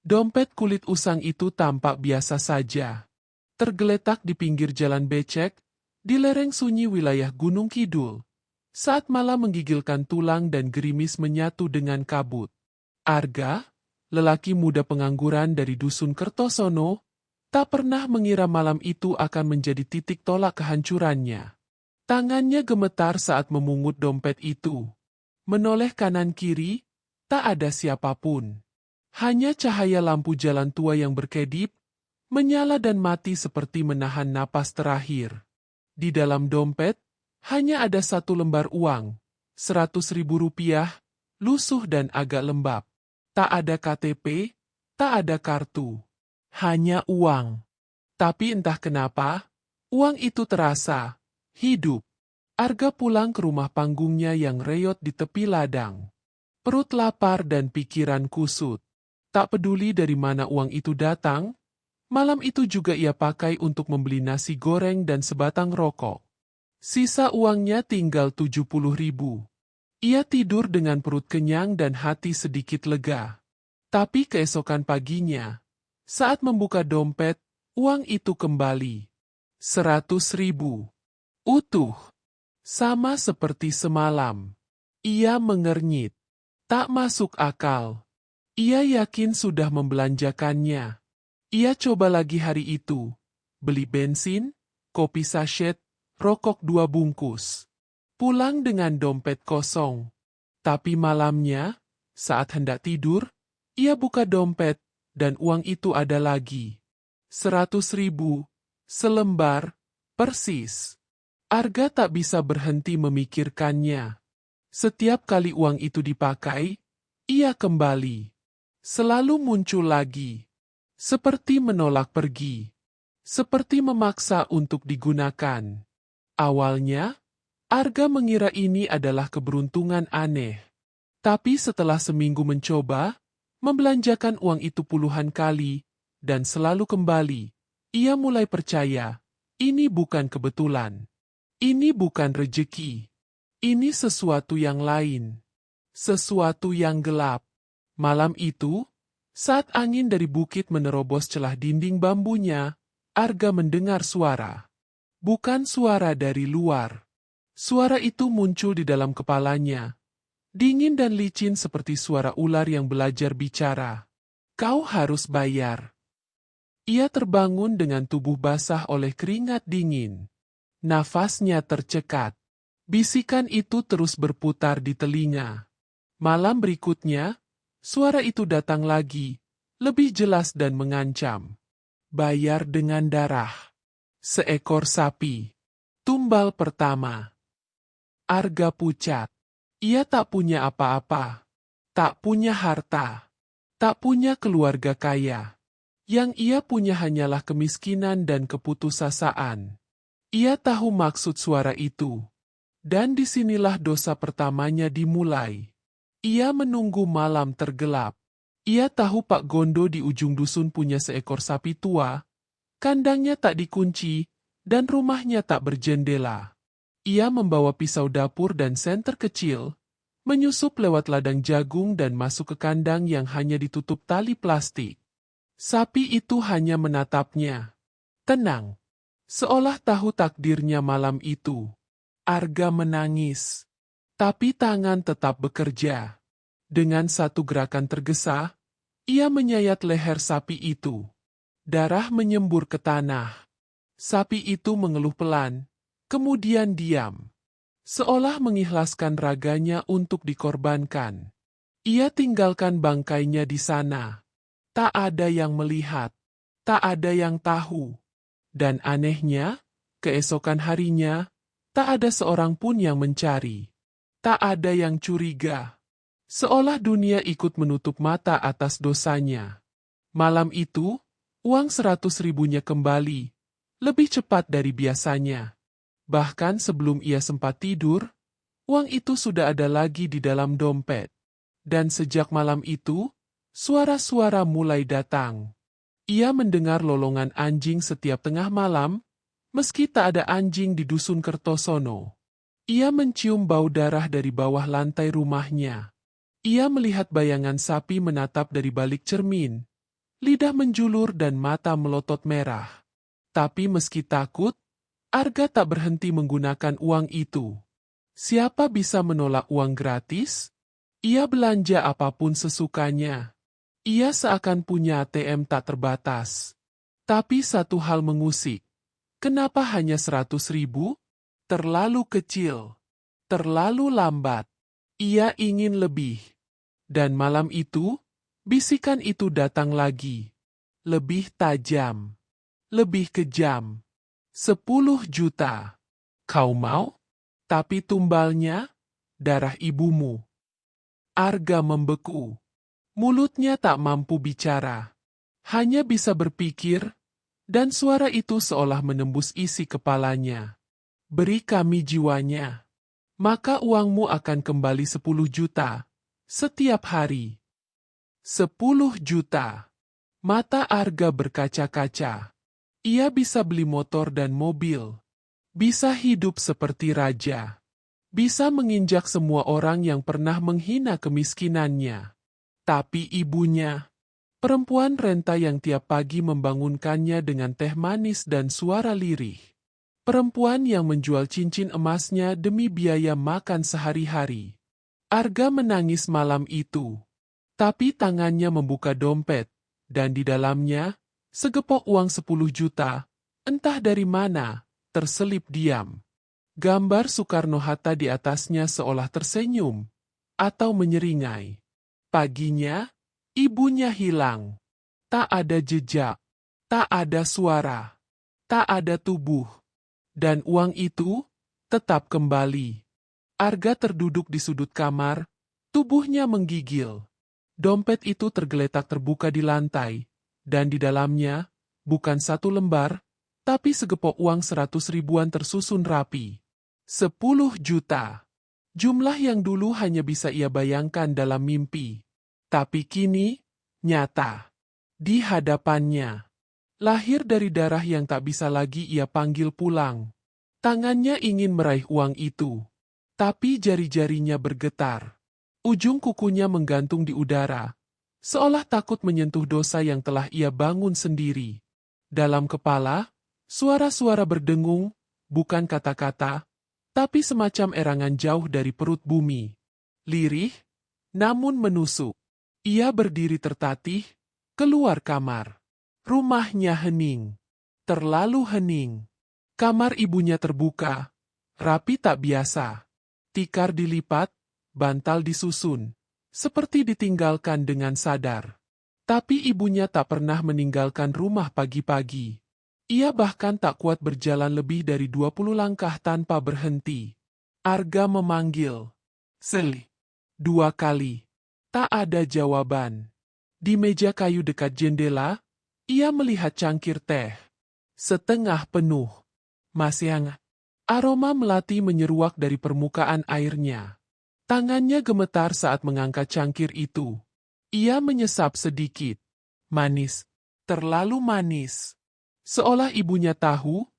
Dompet kulit usang itu tampak biasa saja. Tergeletak di pinggir jalan becek, di lereng sunyi wilayah Gunung Kidul. Saat malam menggigilkan tulang dan gerimis menyatu dengan kabut. Arga, lelaki muda pengangguran dari dusun Kertosono, tak pernah mengira malam itu akan menjadi titik tolak kehancurannya. Tangannya gemetar saat memungut dompet itu. Menoleh kanan-kiri, tak ada siapapun. Hanya cahaya lampu jalan tua yang berkedip, menyala dan mati seperti menahan napas terakhir. Di dalam dompet, hanya ada satu lembar uang, 100.000 rupiah, lusuh dan agak lembab. Tak ada KTP, tak ada kartu. Hanya uang. Tapi entah kenapa, uang itu terasa hidup. Arga pulang ke rumah panggungnya yang reyot di tepi ladang. Perut lapar dan pikiran kusut. Tak peduli dari mana uang itu datang, malam itu juga ia pakai untuk membeli nasi goreng dan sebatang rokok. Sisa uangnya tinggal 70.000. Ia tidur dengan perut kenyang dan hati sedikit lega. Tapi keesokan paginya, saat membuka dompet, uang itu kembali. 100.000. Utuh. Sama seperti semalam. Ia mengernyit. Tak masuk akal. Ia yakin sudah membelanjakannya. Ia coba lagi hari itu. Beli bensin, kopi sachet, rokok 2 bungkus. Pulang dengan dompet kosong. Tapi malamnya, saat hendak tidur, ia buka dompet, dan uang itu ada lagi. 100.000, selembar, persis. Arga tak bisa berhenti memikirkannya. Setiap kali uang itu dipakai, ia kembali. Selalu muncul lagi. Seperti menolak pergi. Seperti memaksa untuk digunakan. Awalnya, Arga mengira ini adalah keberuntungan aneh. Tapi setelah seminggu mencoba, membelanjakan uang itu puluhan kali, dan selalu kembali, ia mulai percaya, ini bukan kebetulan. Ini bukan rejeki. Ini sesuatu yang lain. Sesuatu yang gelap. Malam itu, saat angin dari bukit menerobos celah dinding bambunya, Arga mendengar suara. Bukan suara dari luar. Suara itu muncul di dalam kepalanya. Dingin dan licin seperti suara ular yang belajar bicara. Kau harus bayar. Ia terbangun dengan tubuh basah oleh keringat dingin. Nafasnya tercekat. Bisikan itu terus berputar di telinga. Malam berikutnya, suara itu datang lagi, lebih jelas dan mengancam. Bayar dengan darah. Seekor sapi. Tumbal pertama. Arga pucat. Ia tak punya apa-apa. Tak punya harta. Tak punya keluarga kaya. Yang ia punya hanyalah kemiskinan dan keputusasaan. Ia tahu maksud suara itu. Dan disinilah dosa pertamanya dimulai. Ia menunggu malam tergelap. Ia tahu Pak Gondo di ujung dusun punya seekor sapi tua, kandangnya tak dikunci, dan rumahnya tak berjendela. Ia membawa pisau dapur dan senter kecil, menyusup lewat ladang jagung dan masuk ke kandang yang hanya ditutup tali plastik. Sapi itu hanya menatapnya. Tenang. Seolah tahu takdirnya malam itu. Arga menangis. Tapi tangan tetap bekerja. Dengan satu gerakan tergesa, ia menyayat leher sapi itu. Darah menyembur ke tanah. Sapi itu mengeluh pelan, kemudian diam. Seolah mengikhlaskan raganya untuk dikorbankan. Ia tinggalkan bangkainya di sana. Tak ada yang melihat. Tak ada yang tahu. Dan anehnya, keesokan harinya, tak ada seorang pun yang mencari. Tak ada yang curiga. Seolah dunia ikut menutup mata atas dosanya. Malam itu, uang 100.000-nya kembali, lebih cepat dari biasanya. Bahkan sebelum ia sempat tidur, uang itu sudah ada lagi di dalam dompet. Dan sejak malam itu, suara-suara mulai datang. Ia mendengar lolongan anjing setiap tengah malam, meski tak ada anjing di dusun Kertosono. Ia mencium bau darah dari bawah lantai rumahnya. Ia melihat bayangan sapi menatap dari balik cermin. lidah menjulur dan mata melotot merah. Tapi meski takut, Arga tak berhenti menggunakan uang itu. Siapa bisa menolak uang gratis? Ia belanja apapun sesukanya. Ia seakan punya ATM tak terbatas. Tapi satu hal mengusik. Kenapa hanya 100.000? Terlalu kecil. Terlalu lambat. Ia ingin lebih. Dan malam itu, bisikan itu datang lagi. Lebih tajam. Lebih kejam. 10 juta. Kau mau? Tapi tumbalnya, darah ibumu. Arga membeku. Mulutnya tak mampu bicara. Hanya bisa berpikir, dan suara itu seolah menembus isi kepalanya. Beri kami jiwanya. Maka uangmu akan kembali 10 juta. Setiap hari. 10 juta. Mata Arga berkaca-kaca. Ia bisa beli motor dan mobil. Bisa hidup seperti raja. Bisa menginjak semua orang yang pernah menghina kemiskinannya. Tapi ibunya, perempuan renta yang tiap pagi membangunkannya dengan teh manis dan suara lirih. Perempuan yang menjual cincin emasnya demi biaya makan sehari-hari. Arga menangis malam itu. Tapi tangannya membuka dompet, dan di dalamnya, segepok uang 10 juta, entah dari mana, terselip diam. Gambar Soekarno-Hatta di atasnya seolah tersenyum, atau menyeringai. Paginya, ibunya hilang. Tak ada jejak, tak ada suara, tak ada tubuh. Dan uang itu, tetap kembali. Arga terduduk di sudut kamar, tubuhnya menggigil. Dompet itu tergeletak terbuka di lantai. Dan di dalamnya, bukan satu lembar, tapi segepok uang 100 ribuan tersusun rapi. 10 juta. Jumlah yang dulu hanya bisa ia bayangkan dalam mimpi. Tapi kini, nyata. Di hadapannya. Lahir dari darah yang tak bisa lagi ia panggil pulang. Tangannya ingin meraih uang itu. Tapi jari-jarinya bergetar. Ujung kukunya menggantung di udara. Seolah takut menyentuh dosa yang telah ia bangun sendiri. Dalam kepala, suara-suara berdengung, bukan kata-kata, tapi semacam erangan jauh dari perut bumi. Lirih, namun menusuk. Ia berdiri tertatih, keluar kamar. Rumahnya hening. Terlalu hening. Kamar ibunya terbuka, rapi tak biasa. Tikar dilipat, bantal disusun. Seperti ditinggalkan dengan sadar. Tapi ibunya tak pernah meninggalkan rumah pagi-pagi. Ia bahkan tak kuat berjalan lebih dari 20 langkah tanpa berhenti. Arga memanggil. Seli. 2 kali. Tak ada jawaban. Di meja kayu dekat jendela, ia melihat cangkir teh. Setengah penuh. Masih hangat. Aroma melati menyeruak dari permukaan airnya. Tangannya gemetar saat mengangkat cangkir itu. Ia menyesap sedikit. Manis. Terlalu manis. Seolah ibunya tahu,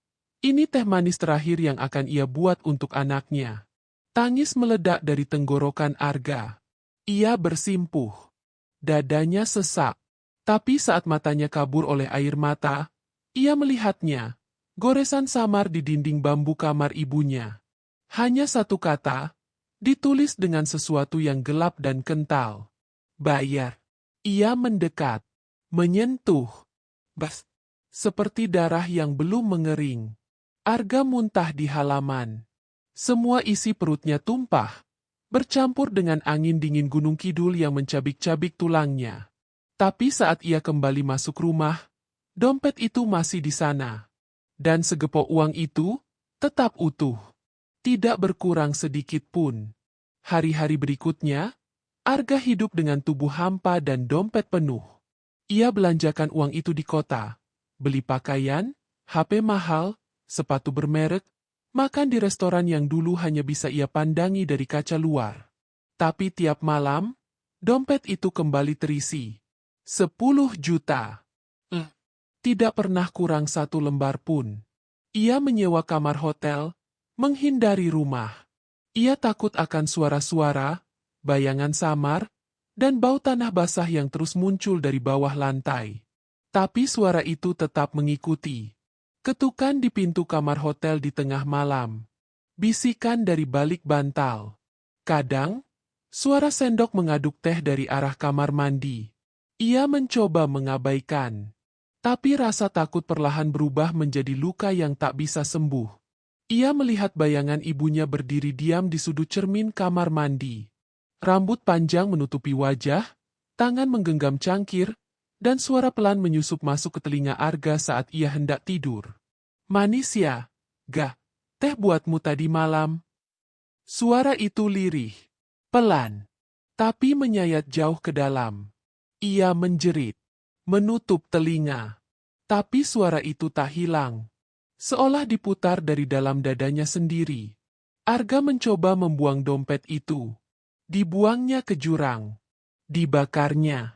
ini teh manis terakhir yang akan ia buat untuk anaknya. Tangis meledak dari tenggorokan Arga. Ia bersimpuh. Dadanya sesak. Tapi saat matanya kabur oleh air mata, ia melihatnya. Goresan samar di dinding bambu kamar ibunya. Hanya satu kata, ditulis dengan sesuatu yang gelap dan kental. Bayar. Ia mendekat. Menyentuh. Bas. Seperti darah yang belum mengering. Arga muntah di halaman. Semua isi perutnya tumpah. Bercampur dengan angin dingin Gunung Kidul yang mencabik-cabik tulangnya. Tapi saat ia kembali masuk rumah, dompet itu masih di sana. Dan segepok uang itu, tetap utuh. Tidak berkurang sedikit pun. Hari-hari berikutnya, Arga hidup dengan tubuh hampa dan dompet penuh. Ia belanjakan uang itu di kota. Beli pakaian, HP mahal, sepatu bermerek, makan di restoran yang dulu hanya bisa ia pandangi dari kaca luar. Tapi tiap malam, dompet itu kembali terisi. 10 juta. Tidak pernah kurang 1 lembar pun. Ia menyewa kamar hotel, menghindari rumah. Ia takut akan suara-suara, bayangan samar, dan bau tanah basah yang terus muncul dari bawah lantai. Tapi suara itu tetap mengikuti. Ketukan di pintu kamar hotel di tengah malam. Bisikan dari balik bantal. Kadang, suara sendok mengaduk teh dari arah kamar mandi. Ia mencoba mengabaikan. Tapi rasa takut perlahan berubah menjadi luka yang tak bisa sembuh. Ia melihat bayangan ibunya berdiri diam di sudut cermin kamar mandi. Rambut panjang menutupi wajah, tangan menggenggam cangkir, dan suara pelan menyusup masuk ke telinga Arga saat ia hendak tidur. "Manis ya, Ga, teh buatmu tadi malam." Suara itu lirih, pelan, tapi menyayat jauh ke dalam. Ia menjerit, menutup telinga. Tapi suara itu tak hilang. Seolah diputar dari dalam dadanya sendiri. Arga mencoba membuang dompet itu. Dibuangnya ke jurang. Dibakarnya.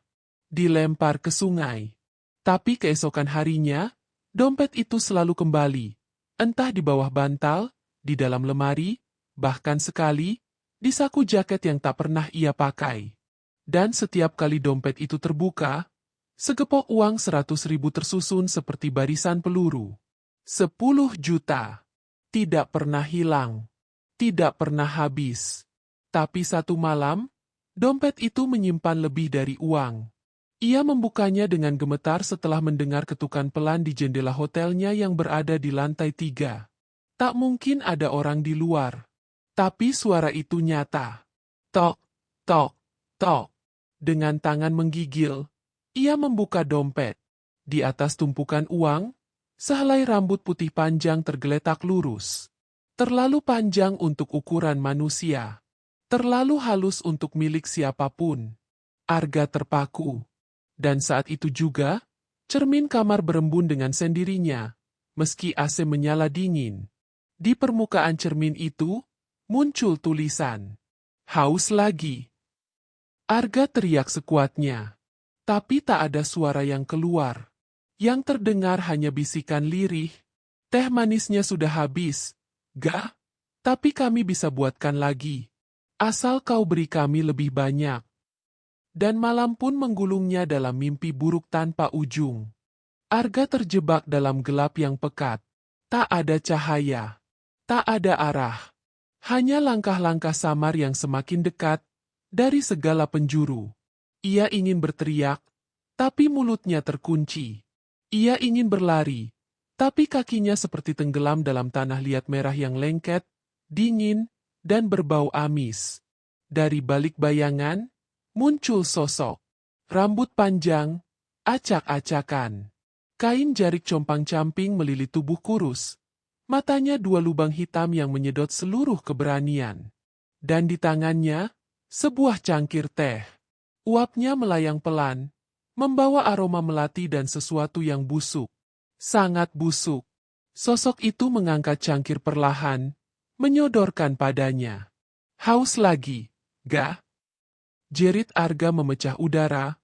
Dilempar ke sungai. Tapi keesokan harinya, dompet itu selalu kembali. Entah di bawah bantal, di dalam lemari, bahkan sekali, di saku jaket yang tak pernah ia pakai. Dan setiap kali dompet itu terbuka, segepok uang 100.000 tersusun seperti barisan peluru. 10 juta. Tidak pernah hilang. Tidak pernah habis. Tapi satu malam, dompet itu menyimpan lebih dari uang. Ia membukanya dengan gemetar setelah mendengar ketukan pelan di jendela hotelnya yang berada di lantai 3. Tak mungkin ada orang di luar. Tapi suara itu nyata. Tok, tok, tok. Dengan tangan menggigil, ia membuka dompet. Di atas tumpukan uang, sehelai rambut putih panjang tergeletak lurus. Terlalu panjang untuk ukuran manusia. Terlalu halus untuk milik siapapun. Arga terpaku. Dan saat itu juga, cermin kamar berembun dengan sendirinya, meski AC menyala dingin. Di permukaan cermin itu, muncul tulisan. "Haus lagi." Arga teriak sekuatnya. Tapi tak ada suara yang keluar. Yang terdengar hanya bisikan lirih. "Teh manisnya sudah habis, Ga, tapi kami bisa buatkan lagi. Asal kau beri kami lebih banyak." Dan malam pun menggulungnya dalam mimpi buruk tanpa ujung. Arga terjebak dalam gelap yang pekat. Tak ada cahaya. Tak ada arah. Hanya langkah-langkah samar yang semakin dekat dari segala penjuru. Ia ingin berteriak, tapi mulutnya terkunci. Ia ingin berlari, tapi kakinya seperti tenggelam dalam tanah liat merah yang lengket, dingin, dan berbau amis. Dari balik bayangan, muncul sosok. Rambut panjang, acak-acakan. Kain jarik compang-camping melilit tubuh kurus. Matanya dua lubang hitam yang menyedot seluruh keberanian. Dan di tangannya, sebuah cangkir teh. Uapnya melayang pelan, membawa aroma melati dan sesuatu yang busuk. Sangat busuk. Sosok itu mengangkat cangkir perlahan, menyodorkan padanya. "Haus lagi, Ga?" Jerit Arga memecah udara,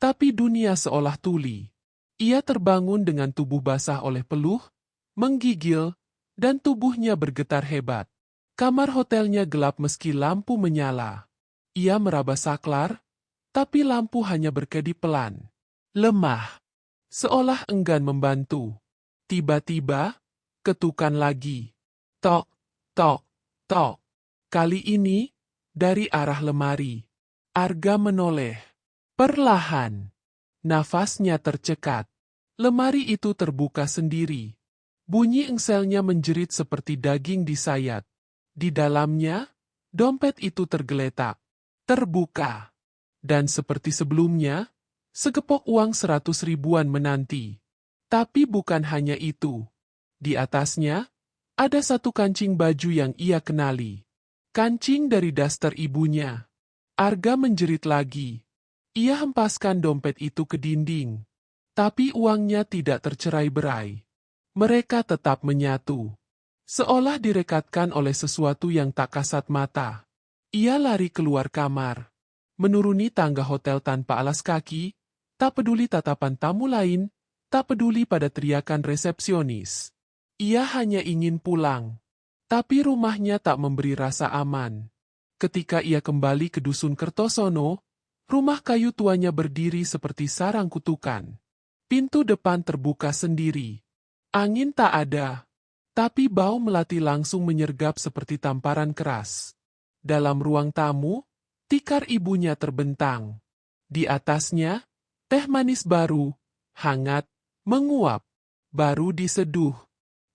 tapi dunia seolah tuli. Ia terbangun dengan tubuh basah oleh peluh, menggigil, dan tubuhnya bergetar hebat. Kamar hotelnya gelap meski lampu menyala. Ia meraba saklar, tapi lampu hanya berkedip pelan. Lemah. Seolah enggan membantu. Tiba-tiba, ketukan lagi. Tok, tok, tok. Kali ini, dari arah lemari. Arga menoleh. Perlahan. Nafasnya tercekat. Lemari itu terbuka sendiri. Bunyi engselnya menjerit seperti daging disayat. Di dalamnya, dompet itu tergeletak. Terbuka. Dan seperti sebelumnya, segepok uang 100 ribuan menanti. Tapi bukan hanya itu. Di atasnya, ada satu kancing baju yang ia kenali. Kancing dari daster ibunya. Arga menjerit lagi. Ia hempaskan dompet itu ke dinding. Tapi uangnya tidak tercerai-berai. Mereka tetap menyatu. Seolah direkatkan oleh sesuatu yang tak kasat mata. Ia lari keluar kamar. Menuruni tangga hotel tanpa alas kaki, tak peduli tatapan tamu lain, tak peduli pada teriakan resepsionis. Ia hanya ingin pulang. Tapi rumahnya tak memberi rasa aman. Ketika ia kembali ke dusun Kertosono, rumah kayu tuanya berdiri seperti sarang kutukan. Pintu depan terbuka sendiri. Angin tak ada. Tapi bau melati langsung menyergap seperti tamparan keras. Dalam ruang tamu, tikar ibunya terbentang. Di atasnya, teh manis baru, hangat, menguap. Baru diseduh.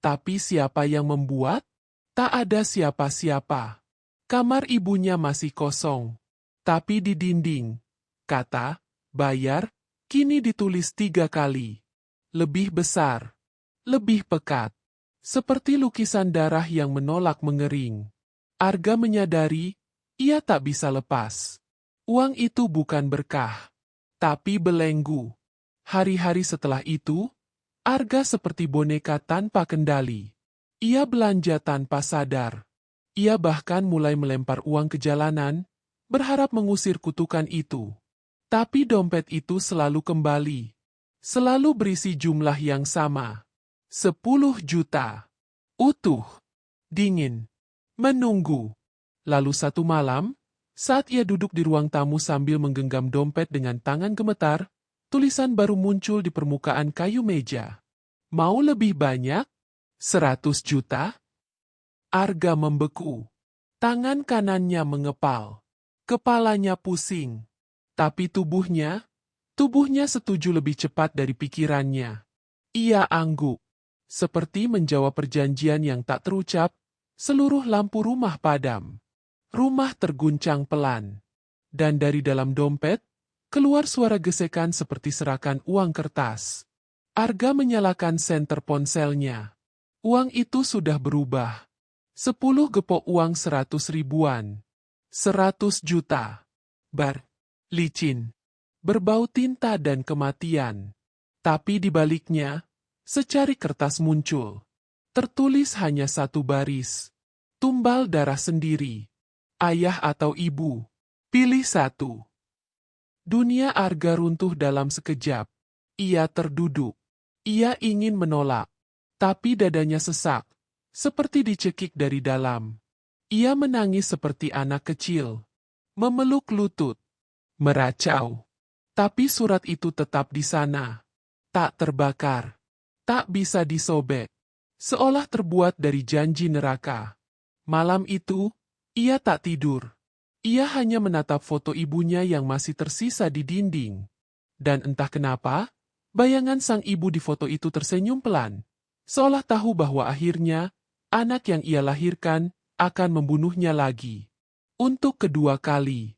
Tapi siapa yang membuat? Tak ada siapa-siapa. Kamar ibunya masih kosong. Tapi di dinding, kata, bayar, kini ditulis 3 kali. Lebih besar. Lebih pekat. Seperti lukisan darah yang menolak mengering. Arga menyadari, ia tak bisa lepas. Uang itu bukan berkah, tapi belenggu. Hari-hari setelah itu, Arga seperti boneka tanpa kendali. Ia belanja tanpa sadar. Ia bahkan mulai melempar uang ke jalanan, berharap mengusir kutukan itu. Tapi dompet itu selalu kembali. Selalu berisi jumlah yang sama. 10 juta. Utuh. Dingin. Menunggu. Lalu satu malam, saat ia duduk di ruang tamu sambil menggenggam dompet dengan tangan gemetar, tulisan baru muncul di permukaan kayu meja. Mau lebih banyak? 100 juta? Arga membeku. Tangan kanannya mengepal. Kepalanya pusing. Tapi tubuhnya setuju lebih cepat dari pikirannya. Ia angguk. Seperti menjawab perjanjian yang tak terucap, seluruh lampu rumah padam. Rumah terguncang pelan. Dan dari dalam dompet, keluar suara gesekan seperti serakan uang kertas. Arga menyalakan senter ponselnya. Uang itu sudah berubah. 10 gepok uang 100 ribuan. 100 juta. Licin. Berbau tinta dan kematian. Tapi di baliknya, secari kertas muncul. Tertulis hanya satu baris. Tumbal darah sendiri. Ayah atau ibu. Pilih satu. Dunia Arga runtuh dalam sekejap. Ia terduduk. Ia ingin menolak. Tapi dadanya sesak. Seperti dicekik dari dalam. Ia menangis seperti anak kecil. Memeluk lutut. Meracau. Tapi surat itu tetap di sana. Tak terbakar. Tak bisa disobek. Seolah terbuat dari janji neraka. Malam itu, ia tak tidur. Ia hanya menatap foto ibunya yang masih tersisa di dinding. Dan entah kenapa, bayangan sang ibu di foto itu tersenyum pelan. Seolah tahu bahwa akhirnya, anak yang ia lahirkan akan membunuhnya lagi. Untuk kedua kali.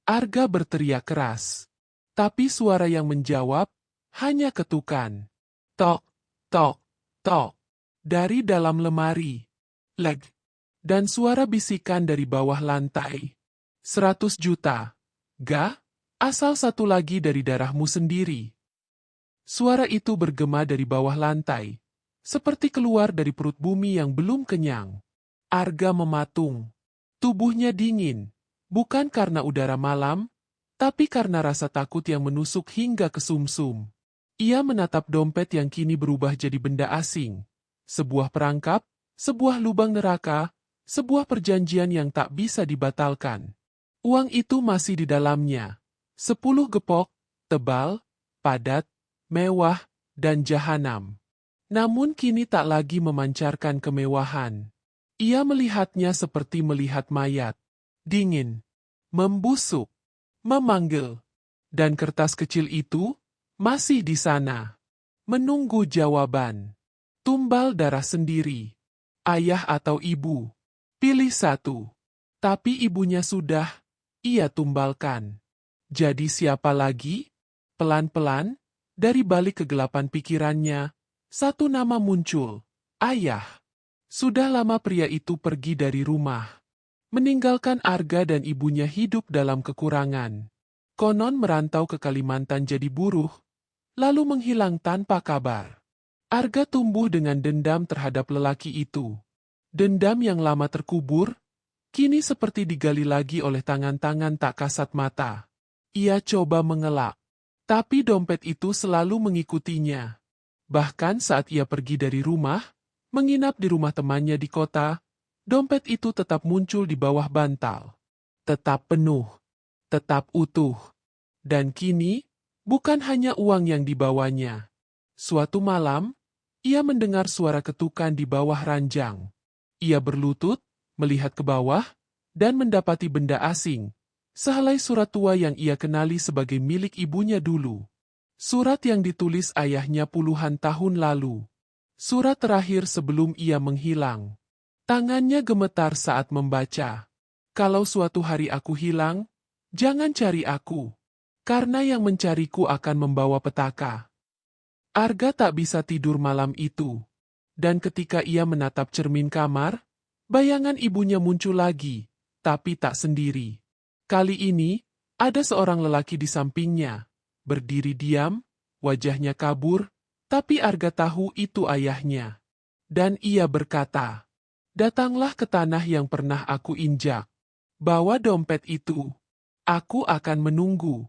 Arga berteriak keras. Tapi suara yang menjawab, hanya ketukan. Tok, tok, tok. Dari dalam lemari. Leg. Dan suara bisikan dari bawah lantai. 100 juta. Ga? Asal satu lagi dari darahmu sendiri. Suara itu bergema dari bawah lantai. Seperti keluar dari perut bumi yang belum kenyang. Arga mematung. Tubuhnya dingin. Bukan karena udara malam, tapi karena rasa takut yang menusuk hingga ke sumsum. Ia menatap dompet yang kini berubah jadi benda asing. Sebuah perangkap, sebuah lubang neraka, sebuah perjanjian yang tak bisa dibatalkan. Uang itu masih di dalamnya. 10 gepok, tebal, padat, mewah, dan jahanam. Namun kini tak lagi memancarkan kemewahan. Ia melihatnya seperti melihat mayat. Dingin. Membusuk. Memanggil. Dan kertas kecil itu masih di sana. Menunggu jawaban. Tumbal darah sendiri. Ayah atau ibu. Pilih satu. Tapi ibunya sudah, ia tumbalkan. Jadi siapa lagi? Pelan-pelan, dari balik kegelapan pikirannya, satu nama muncul. Ayah. Sudah lama pria itu pergi dari rumah. Meninggalkan Arga dan ibunya hidup dalam kekurangan. Konon merantau ke Kalimantan jadi buruh, lalu menghilang tanpa kabar. Arga tumbuh dengan dendam terhadap lelaki itu. Dendam yang lama terkubur, kini seperti digali lagi oleh tangan-tangan tak kasat mata. Ia coba mengelak, tapi dompet itu selalu mengikutinya. Bahkan saat ia pergi dari rumah, menginap di rumah temannya di kota, dompet itu tetap muncul di bawah bantal. Tetap penuh, tetap utuh. Dan kini, bukan hanya uang yang dibawanya. Suatu malam, ia mendengar suara ketukan di bawah ranjang. Ia berlutut, melihat ke bawah, dan mendapati benda asing, sehelai surat tua yang ia kenali sebagai milik ibunya dulu. Surat yang ditulis ayahnya puluhan tahun lalu. Surat terakhir sebelum ia menghilang. Tangannya gemetar saat membaca. Kalau suatu hari aku hilang, jangan cari aku, karena yang mencariku akan membawa petaka. Arga tak bisa tidur malam itu. Dan ketika ia menatap cermin kamar, bayangan ibunya muncul lagi, tapi tak sendiri. Kali ini, ada seorang lelaki di sampingnya, berdiri diam, wajahnya kabur, tapi Arga tahu itu ayahnya. Dan ia berkata, "Datanglah ke tanah yang pernah aku injak. Bawa dompet itu. Aku akan menunggu."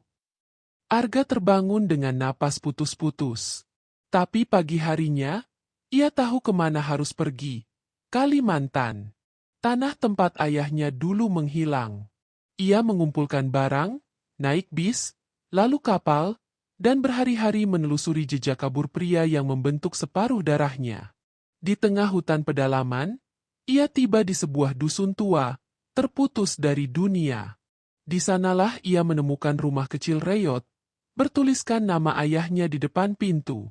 Arga terbangun dengan napas putus-putus. Tapi pagi harinya, ia tahu kemana harus pergi. Kalimantan. Tanah tempat ayahnya dulu menghilang. Ia mengumpulkan barang, naik bis, lalu kapal, dan berhari-hari menelusuri jejak kabur pria yang membentuk separuh darahnya. Di tengah hutan pedalaman, ia tiba di sebuah dusun tua, terputus dari dunia. Di sanalah ia menemukan rumah kecil reyot, bertuliskan nama ayahnya di depan pintu.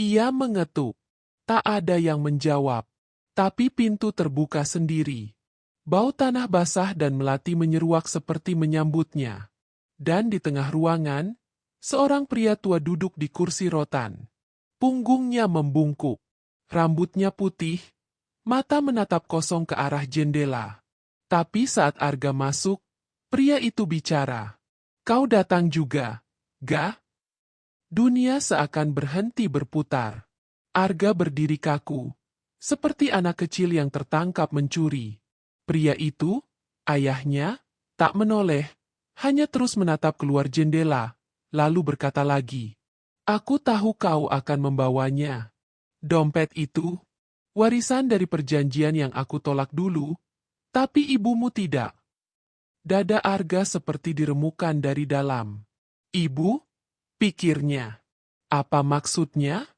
Ia mengetuk. Tak ada yang menjawab. Tapi pintu terbuka sendiri. Bau tanah basah dan melati menyeruak seperti menyambutnya. Dan di tengah ruangan, seorang pria tua duduk di kursi rotan. Punggungnya membungkuk. Rambutnya putih, mata menatap kosong ke arah jendela. Tapi saat Arga masuk, pria itu bicara. "Kau datang juga, Ga?" Dunia seakan berhenti berputar. Arga berdiri kaku, seperti anak kecil yang tertangkap mencuri. Pria itu, ayahnya, tak menoleh, hanya terus menatap keluar jendela, lalu berkata lagi, "Aku tahu kau akan membawanya. Dompet itu, warisan dari perjanjian yang aku tolak dulu, tapi ibumu tidak." Dada Arga seperti diremukan dari dalam. "Ibu?" pikirnya. Apa maksudnya?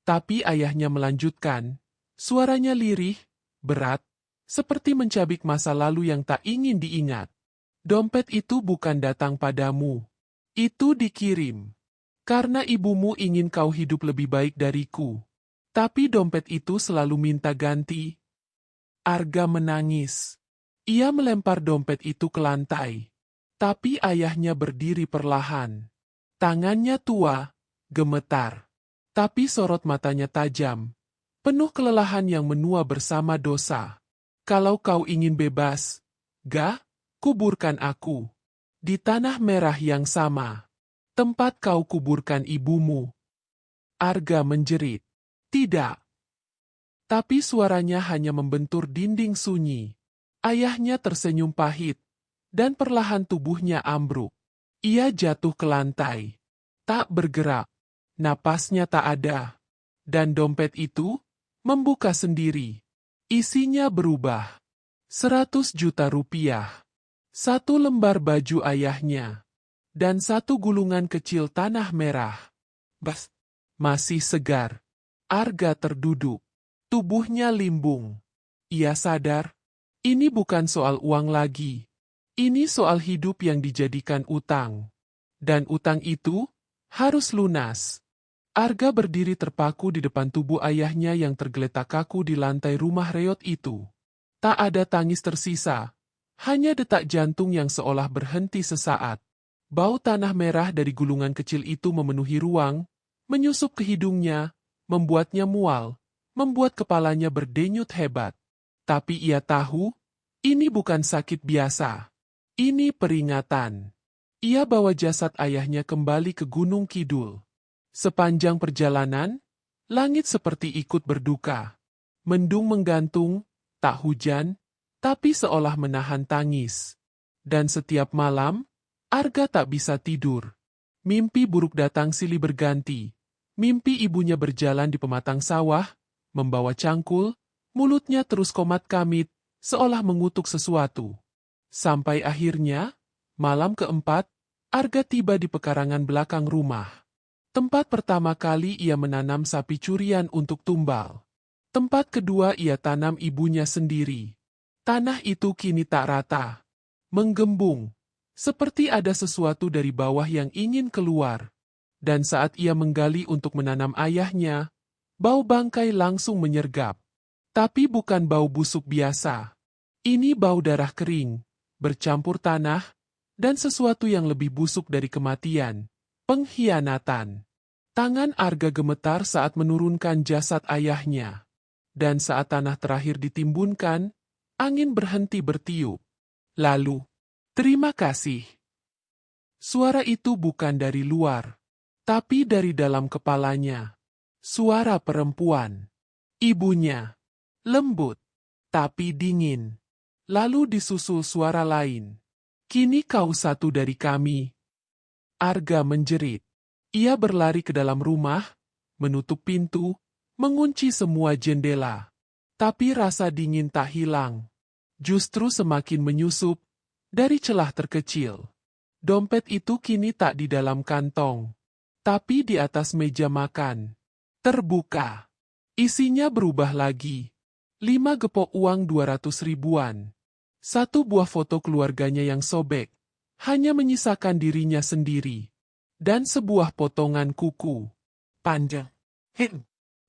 Tapi ayahnya melanjutkan. Suaranya lirih, berat, seperti mencabik masa lalu yang tak ingin diingat. "Dompet itu bukan datang padamu. Itu dikirim. Karena ibumu ingin kau hidup lebih baik dariku. Tapi dompet itu selalu minta ganti." Arga menangis. Ia melempar dompet itu ke lantai. Tapi ayahnya berdiri perlahan. Tangannya tua, gemetar. Tapi sorot matanya tajam, penuh kelelahan yang menua bersama dosa. "Kalau kau ingin bebas, Ga, kuburkan aku. Di tanah merah yang sama. Tempat kau kuburkan ibumu." Arga menjerit. "Tidak." Tapi suaranya hanya membentur dinding sunyi. Ayahnya tersenyum pahit, dan perlahan tubuhnya ambruk. Ia jatuh ke lantai. Tak bergerak. Napasnya tak ada. Dan dompet itu membuka sendiri. Isinya berubah. 100 juta rupiah. Satu lembar baju ayahnya. Dan satu gulungan kecil tanah merah. Bas, masih segar. Arga terduduk. Tubuhnya limbung. Ia sadar, ini bukan soal uang lagi. Ini soal hidup yang dijadikan utang. Dan utang itu harus lunas. Arga berdiri terpaku di depan tubuh ayahnya yang tergeletak kaku di lantai rumah reot itu. Tak ada tangis tersisa, hanya detak jantung yang seolah berhenti sesaat. Bau tanah merah dari gulungan kecil itu memenuhi ruang, menyusup ke hidungnya, membuatnya mual, membuat kepalanya berdenyut hebat. Tapi ia tahu, ini bukan sakit biasa. Ini peringatan. Ia bawa jasad ayahnya kembali ke Gunung Kidul. Sepanjang perjalanan, langit seperti ikut berduka. Mendung menggantung, tak hujan, tapi seolah menahan tangis. Dan setiap malam, Arga tak bisa tidur. Mimpi buruk datang silih berganti. Mimpi ibunya berjalan di pematang sawah, membawa cangkul, mulutnya terus komat-kamit, seolah mengutuk sesuatu. Sampai akhirnya, malam keempat, Arga tiba di pekarangan belakang rumah. Tempat pertama kali ia menanam sapi curian untuk tumbal. Tempat kedua ia tanam ibunya sendiri. Tanah itu kini tak rata. Menggembung. Seperti ada sesuatu dari bawah yang ingin keluar. Dan saat ia menggali untuk menanam ayahnya, bau bangkai langsung menyergap. Tapi bukan bau busuk biasa. Ini bau darah kering, bercampur tanah, dan sesuatu yang lebih busuk dari kematian. Pengkhianatan. Tangan Arga gemetar saat menurunkan jasad ayahnya. Dan saat tanah terakhir ditimbunkan, angin berhenti bertiup. Lalu, terima kasih. Suara itu bukan dari luar, tapi dari dalam kepalanya. Suara perempuan. Ibunya. Lembut, tapi dingin. Lalu disusul suara lain. Kini kau satu dari kami. Arga menjerit. Ia berlari ke dalam rumah, menutup pintu, mengunci semua jendela. Tapi rasa dingin tak hilang. Justru semakin menyusup dari celah terkecil. Dompet itu kini tak di dalam kantong, tapi di atas meja makan. Terbuka. Isinya berubah lagi. 5 gepok uang 200 ribuan. 1 buah foto keluarganya yang sobek, hanya menyisakan dirinya sendiri. Dan sebuah potongan kuku. Panjang.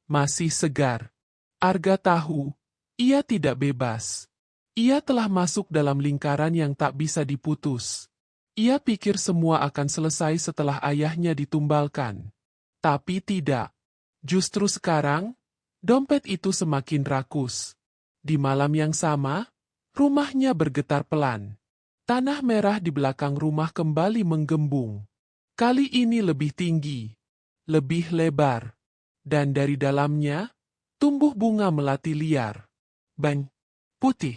Masih segar. Arga tahu, ia tidak bebas. Ia telah masuk dalam lingkaran yang tak bisa diputus. Ia pikir semua akan selesai setelah ayahnya ditumbalkan. Tapi tidak. Justru sekarang, dompet itu semakin rakus. Di malam yang sama, rumahnya bergetar pelan. Tanah merah di belakang rumah kembali menggembung. Kali ini lebih tinggi, lebih lebar, dan dari dalamnya, tumbuh bunga melati liar. Putih.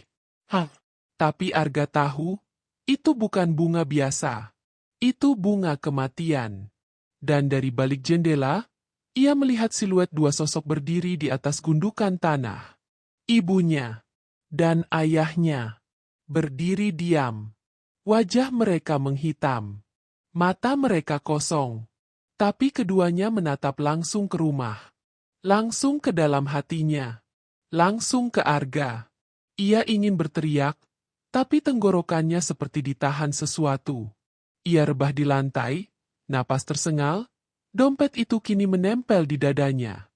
Tapi Arga tahu, itu bukan bunga biasa. Itu bunga kematian. Dan dari balik jendela, ia melihat siluet 2 sosok berdiri di atas gundukan tanah. Ibunya dan ayahnya berdiri diam. Wajah mereka menghitam. Mata mereka kosong. Tapi keduanya menatap langsung ke rumah. Langsung ke dalam hatinya. Langsung ke Arga. Ia ingin berteriak, tapi tenggorokannya seperti ditahan sesuatu. Ia rebah di lantai, napas tersengal, dompet itu kini menempel di dadanya.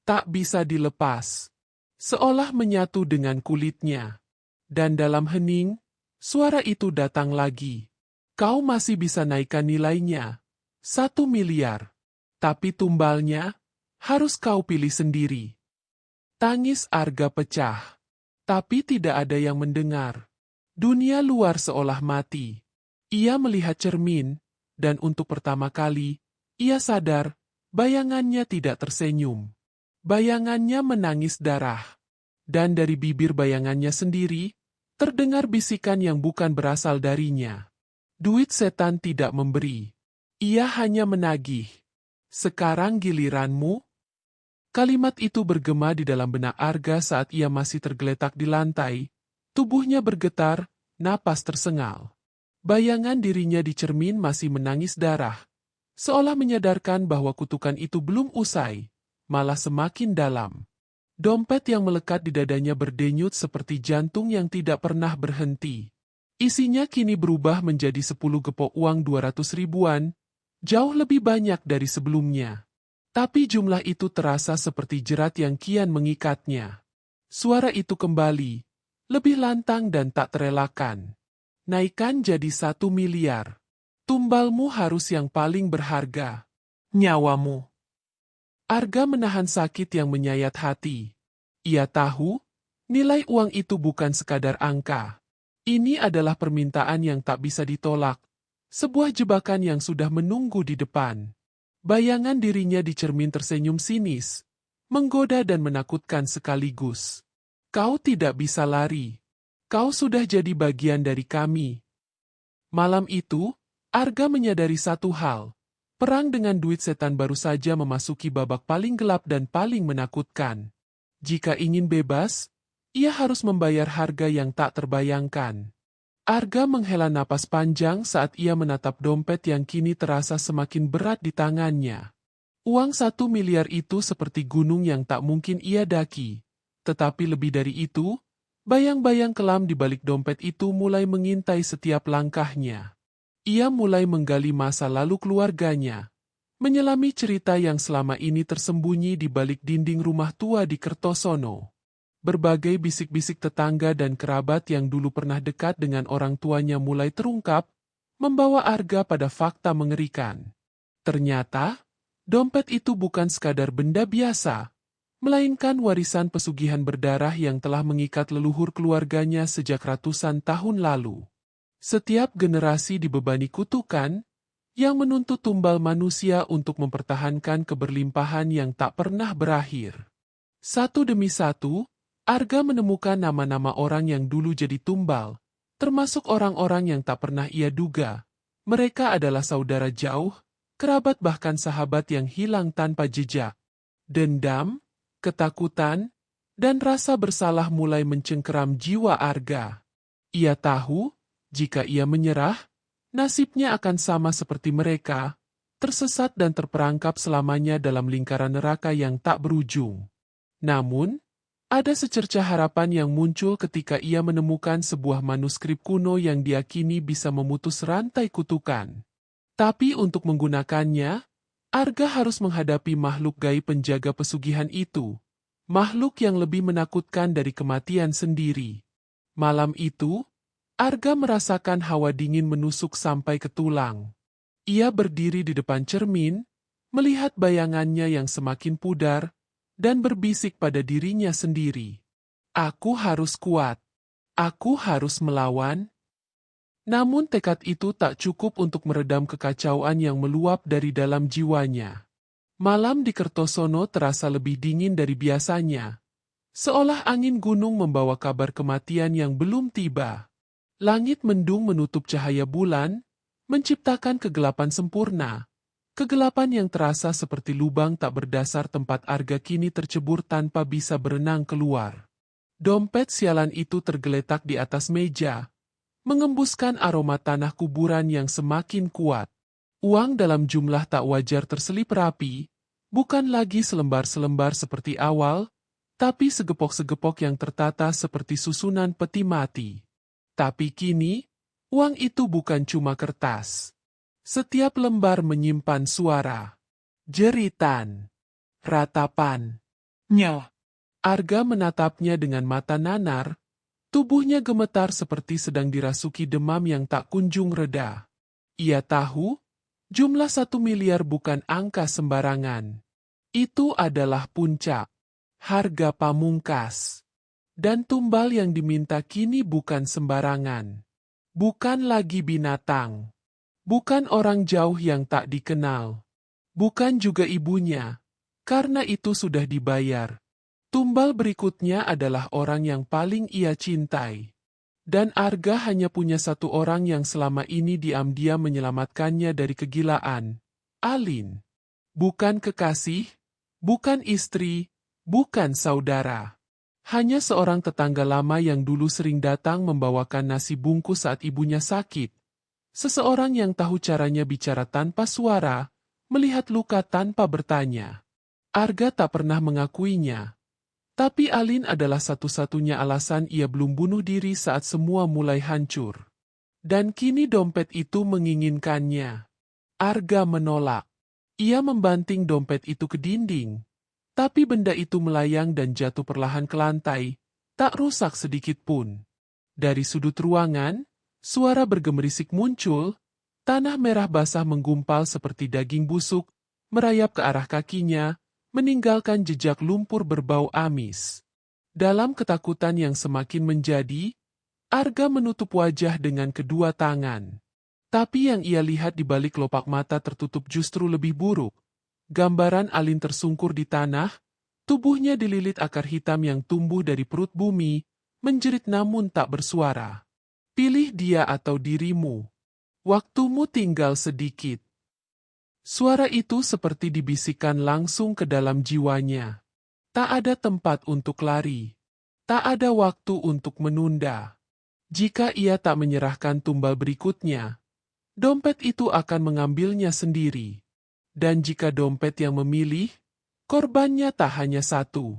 Tak bisa dilepas. Seolah menyatu dengan kulitnya. Dan dalam hening, suara itu datang lagi. Kau masih bisa naikkan nilainya. 1 miliar. Tapi tumbalnya, harus kau pilih sendiri. Tangis Arga pecah. Tapi tidak ada yang mendengar. Dunia luar seolah mati. Ia melihat cermin, dan untuk pertama kali, ia sadar, bayangannya tidak tersenyum. Bayangannya menangis darah. Dan dari bibir bayangannya sendiri, terdengar bisikan yang bukan berasal darinya. Duit setan tidak memberi. Ia hanya menagih. Sekarang giliranmu? Kalimat itu bergema di dalam benak Arga saat ia masih tergeletak di lantai. Tubuhnya bergetar, napas tersengal. Bayangan dirinya di cermin masih menangis darah. Seolah menyadarkan bahwa kutukan itu belum usai, malah semakin dalam. Dompet yang melekat di dadanya berdenyut seperti jantung yang tidak pernah berhenti. Isinya kini berubah menjadi 10 gepok uang 200 ribuan, jauh lebih banyak dari sebelumnya. Tapi jumlah itu terasa seperti jerat yang kian mengikatnya. Suara itu kembali, lebih lantang dan tak terelakkan. Naikkan jadi 1 miliar. Tumbalmu harus yang paling berharga. Nyawamu. Arga menahan sakit yang menyayat hati. Ia tahu, nilai uang itu bukan sekadar angka. Ini adalah permintaan yang tak bisa ditolak, sebuah jebakan yang sudah menunggu di depan. Bayangan dirinya di cermin tersenyum sinis, menggoda dan menakutkan sekaligus. Kau tidak bisa lari. Kau sudah jadi bagian dari kami. Malam itu, Arga menyadari satu hal. Perang dengan duit setan baru saja memasuki babak paling gelap dan paling menakutkan. Jika ingin bebas, ia harus membayar harga yang tak terbayangkan. Arga menghela napas panjang saat ia menatap dompet yang kini terasa semakin berat di tangannya. Uang 1 miliar itu seperti gunung yang tak mungkin ia daki. Tetapi lebih dari itu, bayang-bayang kelam di balik dompet itu mulai mengintai setiap langkahnya. Ia mulai menggali masa lalu keluarganya, menyelami cerita yang selama ini tersembunyi di balik dinding rumah tua di Kertosono. Berbagai bisik-bisik tetangga dan kerabat yang dulu pernah dekat dengan orang tuanya mulai terungkap, membawa Arga pada fakta mengerikan. Ternyata, dompet itu bukan sekadar benda biasa, melainkan warisan pesugihan berdarah yang telah mengikat leluhur keluarganya sejak ratusan tahun lalu. Setiap generasi dibebani kutukan, yang menuntut tumbal manusia untuk mempertahankan keberlimpahan yang tak pernah berakhir. Satu demi satu, Arga menemukan nama-nama orang yang dulu jadi tumbal, termasuk orang-orang yang tak pernah ia duga. Mereka adalah saudara jauh, kerabat bahkan sahabat yang hilang tanpa jejak. Dendam, ketakutan, dan rasa bersalah mulai mencengkeram jiwa Arga. Ia tahu, jika ia menyerah, nasibnya akan sama seperti mereka, tersesat dan terperangkap selamanya dalam lingkaran neraka yang tak berujung. Namun, ada secercah harapan yang muncul ketika ia menemukan sebuah manuskrip kuno yang diakini bisa memutus rantai kutukan. Tapi untuk menggunakannya, Arga harus menghadapi makhluk gaib penjaga pesugihan itu, makhluk yang lebih menakutkan dari kematian sendiri. Malam itu, Arga merasakan hawa dingin menusuk sampai ke tulang. Ia berdiri di depan cermin, melihat bayangannya yang semakin pudar, dan berbisik pada dirinya sendiri. Aku harus kuat. Aku harus melawan. Namun tekad itu tak cukup untuk meredam kekacauan yang meluap dari dalam jiwanya. Malam di Kertosono terasa lebih dingin dari biasanya. Seolah angin gunung membawa kabar kematian yang belum tiba. Langit mendung menutup cahaya bulan, menciptakan kegelapan sempurna. Kegelapan yang terasa seperti lubang tak berdasar tempat Arga kini tercebur tanpa bisa berenang keluar. Dompet sialan itu tergeletak di atas meja, mengembuskan aroma tanah kuburan yang semakin kuat. Uang dalam jumlah tak wajar terselip rapi, bukan lagi selembar-selembar seperti awal, tapi segepok-segepok yang tertata seperti susunan peti mati. Tapi kini, uang itu bukan cuma kertas. Setiap lembar menyimpan suara, jeritan, ratapan. Nyah. Arga menatapnya dengan mata nanar, tubuhnya gemetar seperti sedang dirasuki demam yang tak kunjung reda. Ia tahu, jumlah 1 miliar bukan angka sembarangan. Itu adalah puncak, harga pamungkas. Dan tumbal yang diminta kini bukan sembarangan. Bukan lagi binatang. Bukan orang jauh yang tak dikenal. Bukan juga ibunya, karena itu sudah dibayar. Tumbal berikutnya adalah orang yang paling ia cintai. Dan Arga hanya punya satu orang yang selama ini diam-diam menyelamatkannya dari kegilaan. Alin. Bukan kekasih, bukan istri, bukan saudara. Hanya seorang tetangga lama yang dulu sering datang membawakan nasi bungkus saat ibunya sakit. Seseorang yang tahu caranya bicara tanpa suara, melihat luka tanpa bertanya. Arga tak pernah mengakuinya. Tapi Alin adalah satu-satunya alasan ia belum bunuh diri saat semua mulai hancur. Dan kini dompet itu menginginkannya. Arga menolak. Ia membanting dompet itu ke dinding. Tapi benda itu melayang dan jatuh perlahan ke lantai, tak rusak sedikit pun. Dari sudut ruangan, suara bergemerisik muncul, tanah merah basah menggumpal seperti daging busuk, merayap ke arah kakinya, meninggalkan jejak lumpur berbau amis. Dalam ketakutan yang semakin menjadi, Arga menutup wajah dengan kedua tangan. Tapi yang ia lihat di balik kelopak mata tertutup justru lebih buruk. Gambaran Alin tersungkur di tanah, tubuhnya dililit akar hitam yang tumbuh dari perut bumi, menjerit namun tak bersuara. Pilih dia atau dirimu. Waktumu tinggal sedikit. Suara itu seperti dibisikkan langsung ke dalam jiwanya. Tak ada tempat untuk lari. Tak ada waktu untuk menunda. Jika ia tak menyerahkan tumbal berikutnya, dompet itu akan mengambilnya sendiri. Dan jika dompet yang memilih, korbannya tak hanya satu.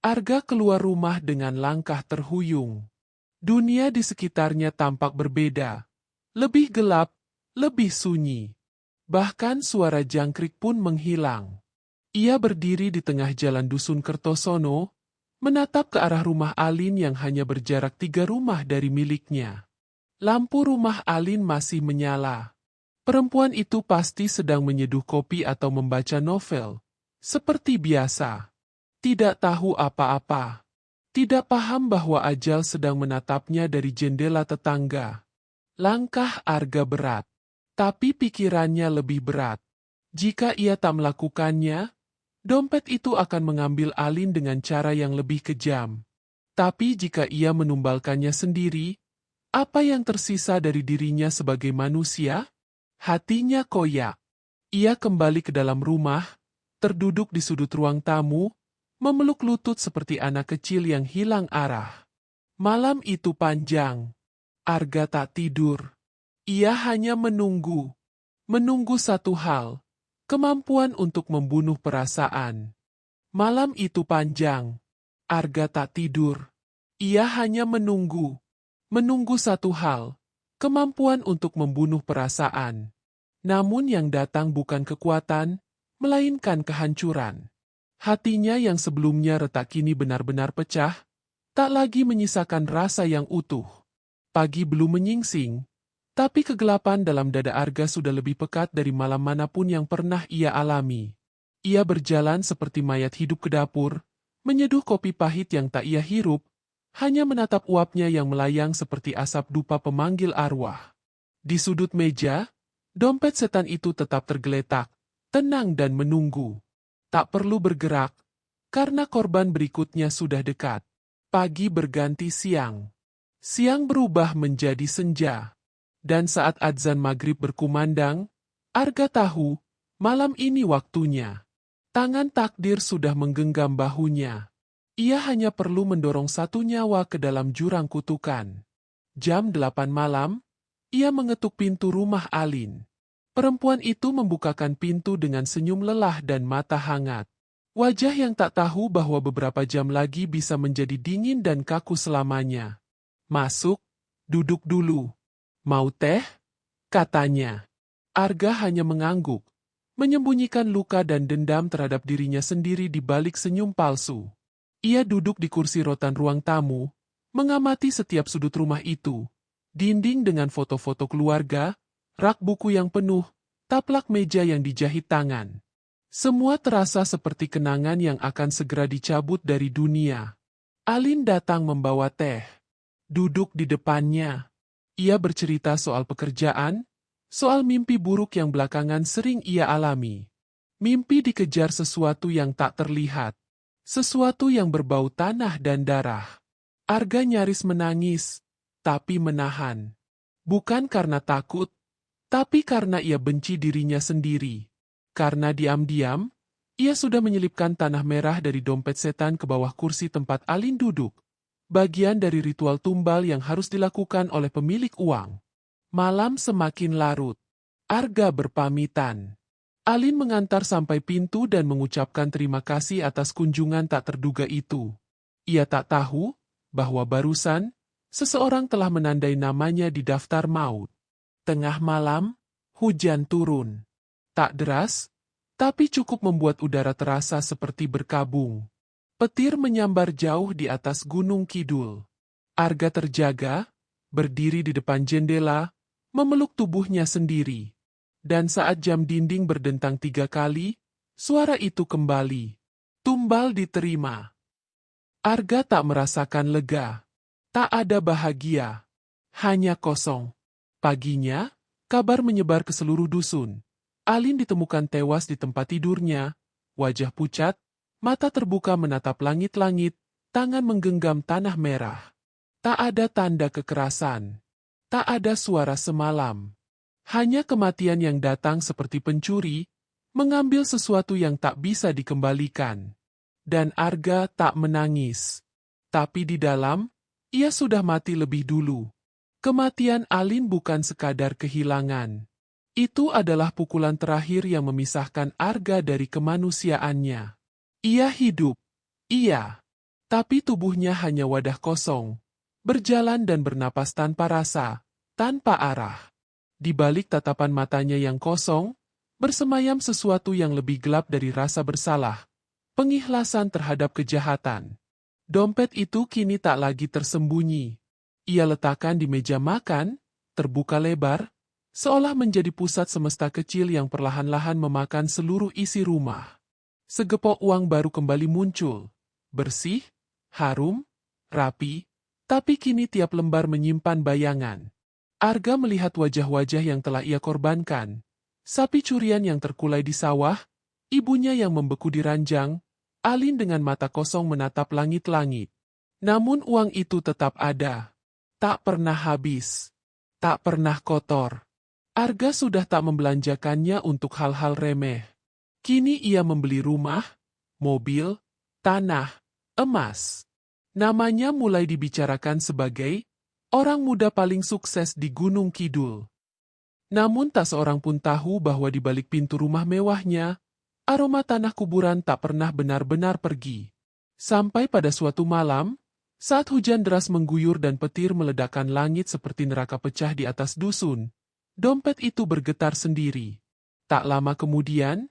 Arga keluar rumah dengan langkah terhuyung. Dunia di sekitarnya tampak berbeda. Lebih gelap, lebih sunyi. Bahkan suara jangkrik pun menghilang. Ia berdiri di tengah jalan dusun Kertosono, menatap ke arah rumah Alin yang hanya berjarak 3 rumah dari miliknya. Lampu rumah Alin masih menyala. Perempuan itu pasti sedang menyeduh kopi atau membaca novel. Seperti biasa. Tidak tahu apa-apa. Tidak paham bahwa ajal sedang menatapnya dari jendela tetangga. Langkah Arga berat. Tapi pikirannya lebih berat. Jika ia tak melakukannya, dompet itu akan mengambil Alin dengan cara yang lebih kejam. Tapi jika ia menumbalkannya sendiri, apa yang tersisa dari dirinya sebagai manusia? Hatinya koyak. Ia kembali ke dalam rumah, terduduk di sudut ruang tamu, memeluk lutut seperti anak kecil yang hilang arah. Malam itu panjang. Arga tak tidur. Ia hanya menunggu. Menunggu satu hal, kemampuan untuk membunuh perasaan. Malam itu panjang. Arga tak tidur. Ia hanya menunggu. Menunggu satu hal, kemampuan untuk membunuh perasaan. Namun yang datang bukan kekuatan, melainkan kehancuran. Hatinya yang sebelumnya retak kini benar-benar pecah, tak lagi menyisakan rasa yang utuh. Pagi belum menyingsing, tapi kegelapan dalam dada Arga sudah lebih pekat dari malam manapun yang pernah ia alami. Ia berjalan seperti mayat hidup ke dapur, menyeduh kopi pahit yang tak ia hirup, hanya menatap uapnya yang melayang seperti asap dupa pemanggil arwah. Di sudut meja, dompet setan itu tetap tergeletak, tenang dan menunggu. Tak perlu bergerak, karena korban berikutnya sudah dekat. Pagi berganti siang. Siang berubah menjadi senja. Dan saat adzan maghrib berkumandang, Arga tahu, malam ini waktunya. Tangan takdir sudah menggenggam bahunya. Ia hanya perlu mendorong satu nyawa ke dalam jurang kutukan. Jam 8 malam, ia mengetuk pintu rumah Alin. Perempuan itu membukakan pintu dengan senyum lelah dan mata hangat. Wajah yang tak tahu bahwa beberapa jam lagi bisa menjadi dingin dan kaku selamanya. Masuk, duduk dulu. Mau teh? Katanya. Arga hanya mengangguk, menyembunyikan luka dan dendam terhadap dirinya sendiri di balik senyum palsu. Ia duduk di kursi rotan ruang tamu, mengamati setiap sudut rumah itu. Dinding dengan foto-foto keluarga, rak buku yang penuh, taplak meja yang dijahit tangan. Semua terasa seperti kenangan yang akan segera dicabut dari dunia. Alin datang membawa teh. Duduk di depannya. Ia bercerita soal pekerjaan, soal mimpi buruk yang belakangan sering ia alami. Mimpi dikejar sesuatu yang tak terlihat. Sesuatu yang berbau tanah dan darah. Arga nyaris menangis, tapi menahan. Bukan karena takut, tapi karena ia benci dirinya sendiri. Karena diam-diam, ia sudah menyelipkan tanah merah dari dompet setan ke bawah kursi tempat Alin duduk. Bagian dari ritual tumbal yang harus dilakukan oleh pemilik uang. Malam semakin larut. Arga berpamitan. Alin mengantar sampai pintu dan mengucapkan terima kasih atas kunjungan tak terduga itu. Ia tak tahu bahwa barusan, seseorang telah menandai namanya di daftar maut. Tengah malam, hujan turun. Tak deras, tapi cukup membuat udara terasa seperti berkabung. Petir menyambar jauh di atas gunung kidul. Arga terjaga, berdiri di depan jendela, memeluk tubuhnya sendiri. Dan saat jam dinding berdentang 3 kali, suara itu kembali. Tumbal diterima. Arga tak merasakan lega. Tak ada bahagia. Hanya kosong. Paginya, kabar menyebar ke seluruh dusun. Alin ditemukan tewas di tempat tidurnya, wajah pucat, mata terbuka menatap langit-langit, tangan menggenggam tanah merah. Tak ada tanda kekerasan. Tak ada suara semalam. Hanya kematian yang datang seperti pencuri, mengambil sesuatu yang tak bisa dikembalikan. Dan Arga tak menangis. Tapi di dalam, ia sudah mati lebih dulu. Kematian Alin bukan sekadar kehilangan. Itu adalah pukulan terakhir yang memisahkan Arga dari kemanusiaannya. Ia hidup, iya, tapi tubuhnya hanya wadah kosong, berjalan dan bernapas tanpa rasa, tanpa arah. Di balik tatapan matanya yang kosong, bersemayam sesuatu yang lebih gelap dari rasa bersalah, pengikhlasan terhadap kejahatan. Dompet itu kini tak lagi tersembunyi. Ia letakkan di meja makan, terbuka lebar, seolah menjadi pusat semesta kecil yang perlahan-lahan memakan seluruh isi rumah. Segepok uang baru kembali muncul. Bersih, harum, rapi, tapi kini tiap lembar menyimpan bayangan. Arga melihat wajah-wajah yang telah ia korbankan. Sapi curian yang terkulai di sawah, ibunya yang membeku di ranjang, Alin dengan mata kosong menatap langit-langit. Namun uang itu tetap ada. Tak pernah habis. Tak pernah kotor. Arga sudah tak membelanjakannya untuk hal-hal remeh. Kini ia membeli rumah, mobil, tanah, emas. Namanya mulai dibicarakan sebagai orang muda paling sukses di Gunung Kidul. Namun tak seorang pun tahu bahwa di balik pintu rumah mewahnya, aroma tanah kuburan tak pernah benar-benar pergi. Sampai pada suatu malam, saat hujan deras mengguyur dan petir meledakkan langit seperti neraka pecah di atas dusun, dompet itu bergetar sendiri. Tak lama kemudian,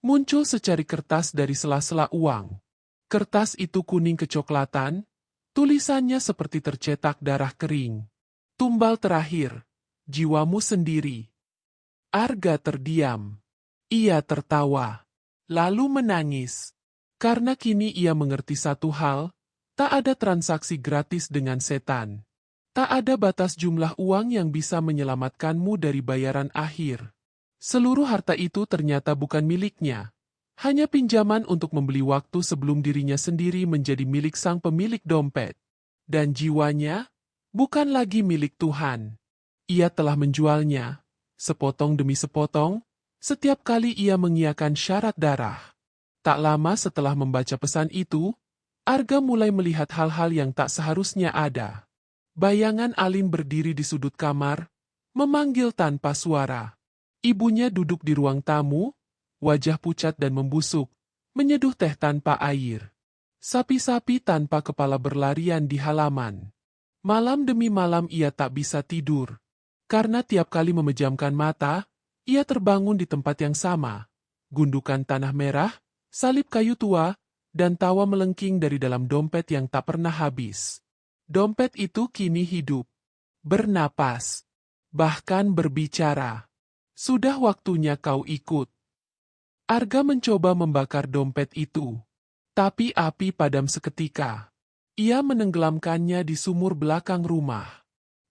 muncul secari kertas dari sela-sela uang. Kertas itu kuning kecoklatan, tulisannya seperti tercetak darah kering. Tumbal terakhir, jiwamu sendiri. Arga terdiam. Ia tertawa, lalu menangis. Karena kini ia mengerti satu hal, tak ada transaksi gratis dengan setan. Tak ada batas jumlah uang yang bisa menyelamatkanmu dari bayaran akhir. Seluruh harta itu ternyata bukan miliknya. Hanya pinjaman untuk membeli waktu sebelum dirinya sendiri menjadi milik sang pemilik dompet. Dan jiwanya bukan lagi milik Tuhan. Ia telah menjualnya, sepotong demi sepotong, setiap kali ia mengiyakan syarat darah. Tak lama setelah membaca pesan itu, Arga mulai melihat hal-hal yang tak seharusnya ada. Bayangan Alin berdiri di sudut kamar, memanggil tanpa suara. Ibunya duduk di ruang tamu, wajah pucat dan membusuk, menyeduh teh tanpa air. Sapi-sapi tanpa kepala berlarian di halaman. Malam demi malam ia tak bisa tidur. Karena tiap kali memejamkan mata, ia terbangun di tempat yang sama. Gundukan tanah merah, salib kayu tua, dan tawa melengking dari dalam dompet yang tak pernah habis. Dompet itu kini hidup, bernapas, bahkan berbicara. Sudah waktunya kau ikut. Arga mencoba membakar dompet itu. Tapi api padam seketika. Ia menenggelamkannya di sumur belakang rumah.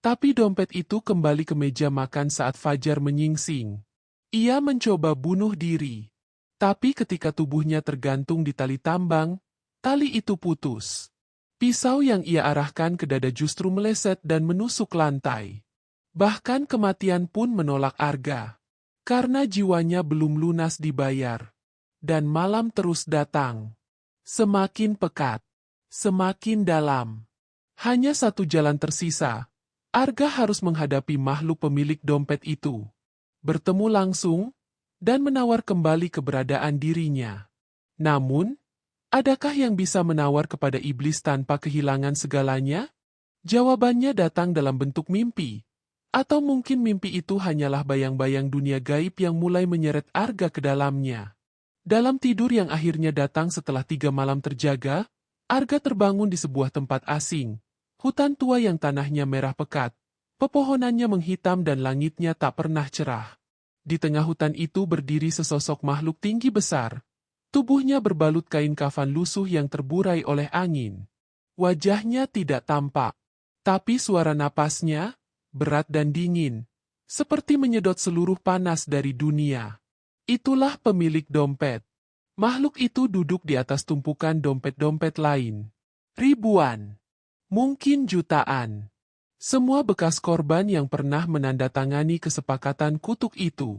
Tapi dompet itu kembali ke meja makan saat fajar menyingsing. Ia mencoba bunuh diri. Tapi ketika tubuhnya tergantung di tali tambang, tali itu putus. Pisau yang ia arahkan ke dada justru meleset dan menusuk lantai. Bahkan kematian pun menolak Arga. Karena jiwanya belum lunas dibayar. Dan malam terus datang. Semakin pekat. Semakin dalam. Hanya satu jalan tersisa. Arga harus menghadapi makhluk pemilik dompet itu. Bertemu langsung, dan menawar kembali keberadaan dirinya. Namun, adakah yang bisa menawar kepada iblis tanpa kehilangan segalanya? Jawabannya datang dalam bentuk mimpi. Atau mungkin mimpi itu hanyalah bayang-bayang dunia gaib yang mulai menyeret Arga ke dalamnya. Dalam tidur yang akhirnya datang setelah 3 malam terjaga, Arga terbangun di sebuah tempat asing. Hutan tua yang tanahnya merah pekat. Pepohonannya menghitam dan langitnya tak pernah cerah. Di tengah hutan itu berdiri sesosok makhluk tinggi besar. Tubuhnya berbalut kain kafan lusuh yang terburai oleh angin. Wajahnya tidak tampak, tapi suara napasnya berat dan dingin, seperti menyedot seluruh panas dari dunia. Itulah pemilik dompet. Makhluk itu duduk di atas tumpukan dompet-dompet lain. Ribuan, mungkin jutaan. Semua bekas korban yang pernah menandatangani kesepakatan kutuk itu.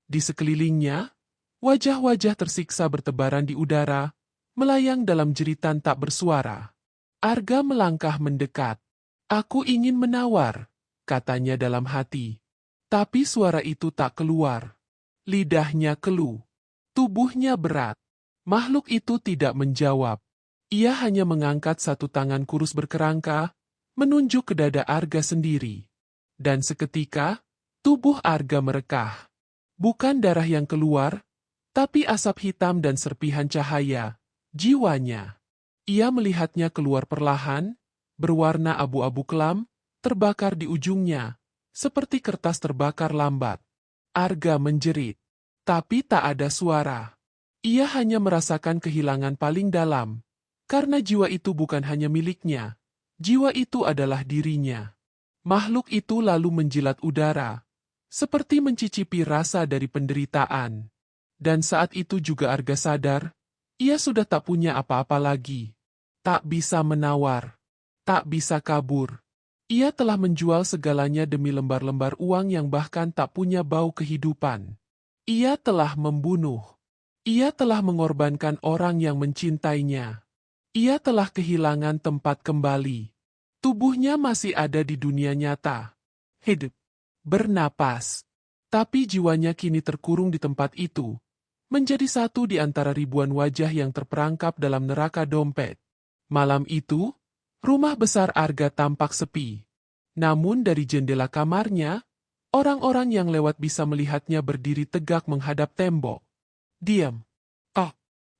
Di sekelilingnya, wajah-wajah tersiksa bertebaran di udara, melayang dalam jeritan tak bersuara. Arga melangkah mendekat. Aku ingin menawar, katanya dalam hati. Tapi suara itu tak keluar. Lidahnya keluh. Tubuhnya berat. Makhluk itu tidak menjawab. Ia hanya mengangkat satu tangan kurus berkerangka, menunjuk ke dada Arga sendiri. Dan seketika, tubuh Arga merekah. Bukan darah yang keluar, tapi asap hitam dan serpihan cahaya, jiwanya. Ia melihatnya keluar perlahan, berwarna abu-abu kelam, terbakar di ujungnya, seperti kertas terbakar lambat. Arga menjerit, tapi tak ada suara. Ia hanya merasakan kehilangan paling dalam, karena jiwa itu bukan hanya miliknya, jiwa itu adalah dirinya. Makhluk itu lalu menjilat udara, seperti mencicipi rasa dari penderitaan. Dan saat itu juga Arga sadar, ia sudah tak punya apa-apa lagi. Tak bisa menawar, tak bisa kabur. Ia telah menjual segalanya demi lembar-lembar uang yang bahkan tak punya bau kehidupan. Ia telah membunuh. Ia telah mengorbankan orang yang mencintainya. Ia telah kehilangan tempat kembali. Tubuhnya masih ada di dunia nyata. Hidup. Bernapas. Tapi jiwanya kini terkurung di tempat itu. Menjadi satu di antara ribuan wajah yang terperangkap dalam neraka dompet. Malam itu, rumah besar Arga tampak sepi. Namun dari jendela kamarnya, orang-orang yang lewat bisa melihatnya berdiri tegak menghadap tembok. Diam. Oh.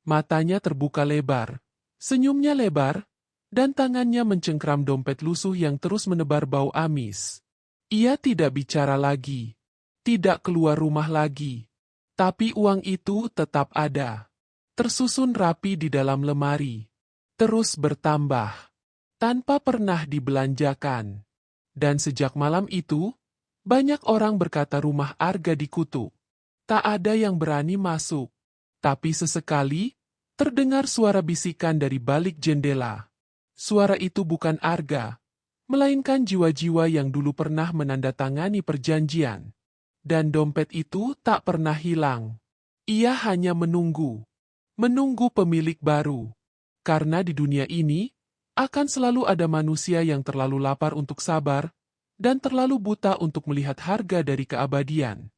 Matanya terbuka lebar. Senyumnya lebar, dan tangannya mencengkram dompet lusuh yang terus menebar bau amis. Ia tidak bicara lagi. Tidak keluar rumah lagi. Tapi uang itu tetap ada. Tersusun rapi di dalam lemari. Terus bertambah. Tanpa pernah dibelanjakan. Dan sejak malam itu, banyak orang berkata rumah Arga dikutuk. Tak ada yang berani masuk. Tapi sesekali, terdengar suara bisikan dari balik jendela. Suara itu bukan Arga, melainkan jiwa-jiwa yang dulu pernah menandatangani perjanjian. Dan dompet itu tak pernah hilang. Ia hanya menunggu. Menunggu pemilik baru. Karena di dunia ini, akan selalu ada manusia yang terlalu lapar untuk sabar, dan terlalu buta untuk melihat harga dari keabadian.